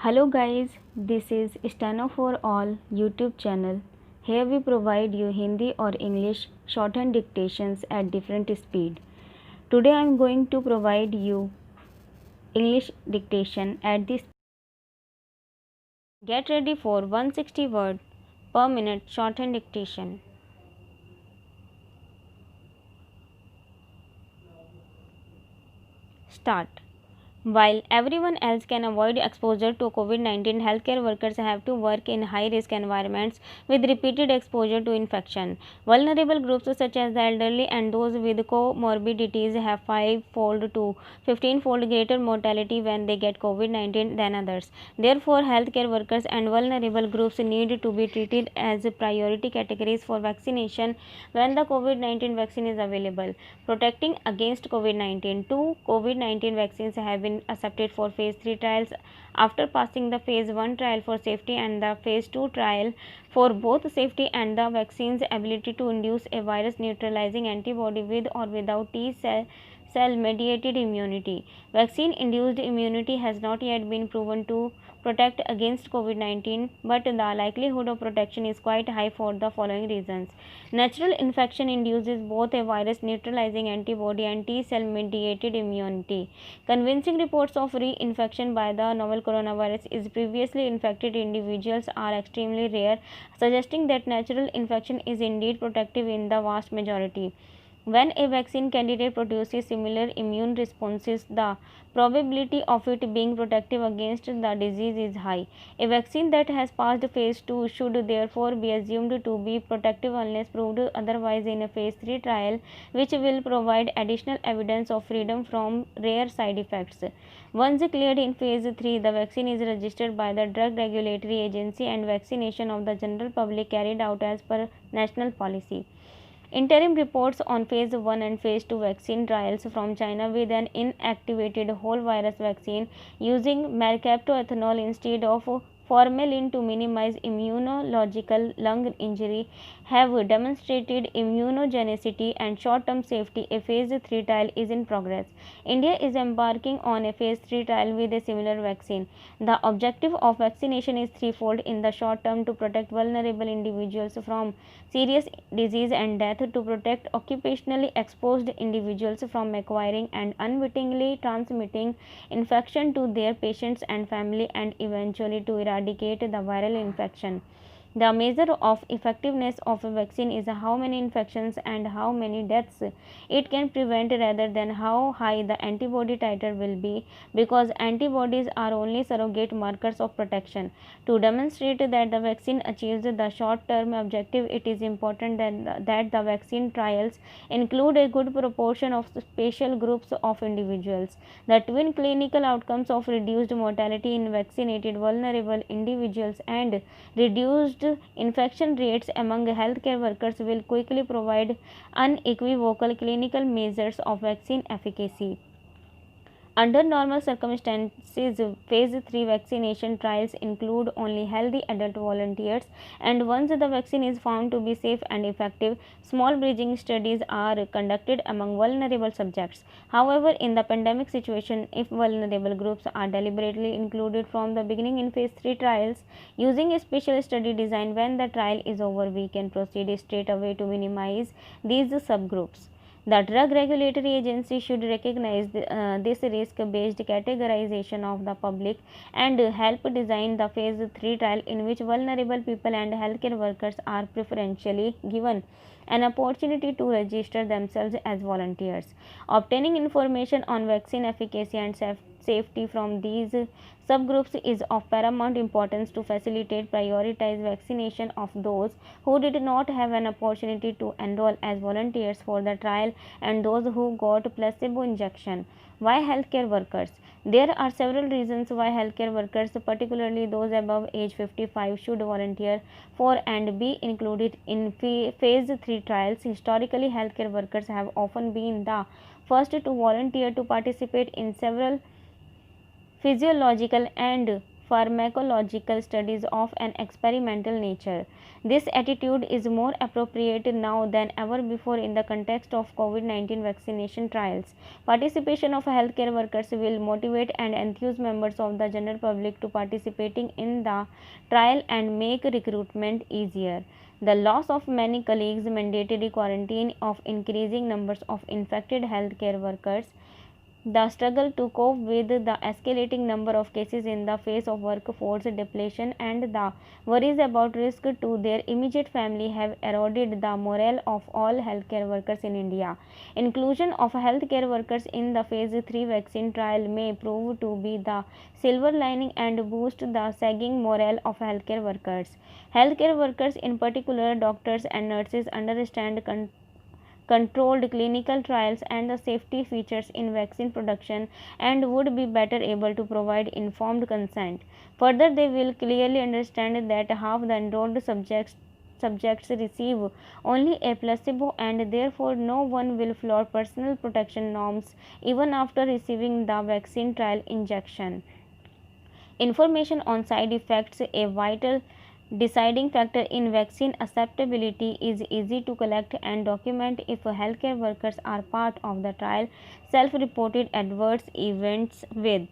Hello guys, this is Steno for All YouTube channel. Here we provide you Hindi or English shorthand dictations at different speed. Today I am going to provide you English dictation at this. Get ready for 160 word per minute shorthand dictation. Start. While everyone else can avoid exposure to COVID-19, healthcare workers have to work in high-risk environments with repeated exposure to infection. Vulnerable groups such as the elderly and those with comorbidities have 5-fold to 15-fold greater mortality when they get COVID-19 than others. Therefore, healthcare workers and vulnerable groups need to be treated as priority categories for vaccination when the COVID-19 vaccine is available. Protecting against COVID-19. Two COVID-19 vaccines have been accepted for phase 3 trials after passing the phase 1 trial for safety and the phase 2 trial for both safety and the vaccine's ability to induce a virus neutralizing antibody with or without T cell mediated immunity. Vaccine induced immunity has not yet been proven to protect against COVID-19, but the likelihood of protection is quite high for the following reasons. Natural infection induces both a virus neutralizing antibody and T cell mediated immunity. Convincing reports of reinfection by the novel coronavirus is previously infected individuals are extremely rare, suggesting that natural infection is indeed protective in the vast majority. When a vaccine candidate produces similar immune responses, the probability of it being protective against the disease is high. A vaccine that has passed phase 2 should therefore be assumed to be protective unless proved otherwise in a phase 3 trial, which will provide additional evidence of freedom from rare side effects. Once cleared in phase 3, the vaccine is registered by the Drug Regulatory Agency and vaccination of the general public carried out as per national policy. Interim reports on phase 1 and phase 2 vaccine trials from China with an inactivated whole virus vaccine using mercaptoethanol instead of formalin to minimize immunological lung injury have demonstrated immunogenicity and short-term safety. A phase 3 trial is in progress. India is embarking on a phase 3 trial with a similar vaccine. The objective of vaccination is threefold: in the short term to protect vulnerable individuals from serious disease and death, to protect occupationally exposed individuals from acquiring and unwittingly transmitting infection to their patients and family, and eventually to eradicate the viral infection. The measure of effectiveness of a vaccine is how many infections and how many deaths it can prevent rather than how high the antibody titer will be, because antibodies are only surrogate markers of protection. To demonstrate that the vaccine achieves the short-term objective, it is important that the vaccine trials include a good proportion of special groups of individuals. The twin clinical outcomes of reduced mortality in vaccinated vulnerable individuals and reduced infection rates among healthcare workers will quickly provide unequivocal clinical measures of vaccine efficacy. Under normal circumstances, phase 3 vaccination trials include only healthy adult volunteers, and once the vaccine is found to be safe and effective, small bridging studies are conducted among vulnerable subjects. However, in the pandemic situation, if vulnerable groups are deliberately included from the beginning in phase 3 trials, using a special study design when the trial is over, we can proceed straight away to minimize these subgroups. The Drug Regulatory Agency should recognize this risk-based categorization of the public and help design the phase 3 trial in which vulnerable people and healthcare workers are preferentially given an opportunity to register themselves as volunteers. Obtaining information on vaccine efficacy and safety from these subgroups is of paramount importance to facilitate prioritized vaccination of those who did not have an opportunity to enroll as volunteers for the trial and those who got placebo injection. Why healthcare workers? There are several reasons why healthcare workers, particularly those above age 55, should volunteer for and be included in phase 3 trials. Historically, healthcare workers have often been the first to volunteer to participate in several physiological and pharmacological studies of an experimental nature. This attitude is more appropriate now than ever before in the context of COVID-19 vaccination trials. Participation of healthcare workers will motivate and enthuse members of the general public to participating in the trial and make recruitment easier. The loss of many colleagues, mandatory quarantine of increasing numbers of infected healthcare workers, the struggle to cope with the escalating number of cases in the face of workforce depletion, and the worries about risk to their immediate family have eroded the morale of all healthcare workers in India. Inclusion of healthcare workers in the phase 3 vaccine trial may prove to be the silver lining and boost the sagging morale of healthcare workers. Healthcare workers, in particular doctors and nurses, understand controlled clinical trials and the safety features in vaccine production and would be better able to provide informed consent. Further, they will clearly understand that half the enrolled subjects receive only a placebo, and therefore no one will flout personal protection norms even after receiving the vaccine trial injection. Information on side effects, a vital deciding factor in vaccine acceptability, is easy to collect and document if healthcare workers are part of the trial. Self reported adverse events with